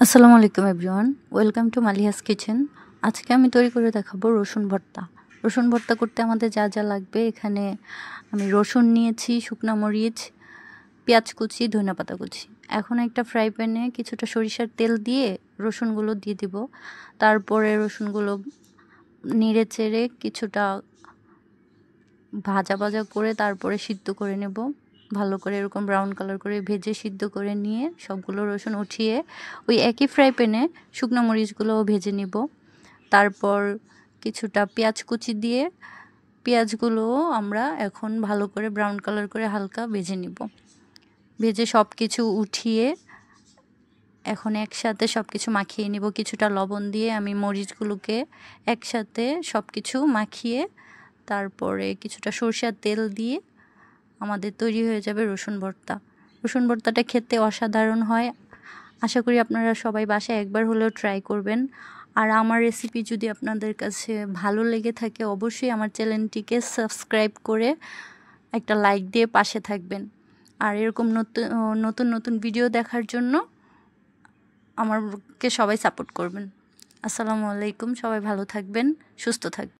আসসালামু আলাইকুম everyone, welcome to মালিহাস kitchen. আজকে আমি তৈরি করে দেখাবো রসুন ভর্তা। রসুন ভর্তা করতে আমাদের যা যা লাগবে, এখানে আমি রসুন নিয়েছি, শুকনা মরিচ, পেঁয়াজ কুচি, ধনেপাতা কুচি। এখন একটা ফ্রাই প্যানে কিছুটা সরিষার তেল দিয়ে রসুনগুলো দিয়ে দিব। তারপরে রসুনগুলো নেড়ে চেড়ে কিছুটা ভাজা ভাজা করে তারপরে সিদ্ধ করে নেব। ভালো করে এরকম ব্রাউন কালার করে ভেজে সিদ্ধ করে নিয়ে সবগুলো রসুন উঠিয়ে ওই একই ফ্রাই প্যানে শুকনো মরিচগুলোও ভেজে নিব। তারপর কিছুটা পেঁয়াজ কুচি দিয়ে পেঁয়াজগুলোও আমরা এখন ভালো করে ব্রাউন কালার করে হালকা ভেজে নিব। ভেজে সব কিছু উঠিয়ে এখন একসাথে সব কিছু মাখিয়ে নিব। কিছুটা লবণ দিয়ে আমি মরিচগুলোকে একসাথে সব কিছু মাখিয়ে তারপরে কিছুটা সরষের তেল দিয়ে আমাদের তৈরি হয়ে যাবে রসুন ভর্তা। রসুন ভর্তাটা খেতে অসাধারণ হয়। আশা করি আপনারা সবাই বাসায় একবার হলেও ট্রাই করবেন। আর আমার রেসিপি যদি আপনাদের কাছে ভালো লেগে থাকে, অবশ্যই আমার চ্যানেলটিকে সাবস্ক্রাইব করে একটা লাইক দিয়ে পাশে থাকবেন। আর এরকম নতুন নতুন ভিডিও দেখার জন্য আমাকে সবাই সাপোর্ট করবেন। আসসালামু আলাইকুম, সবাই ভালো থাকবেন, সুস্থ থাকবেন।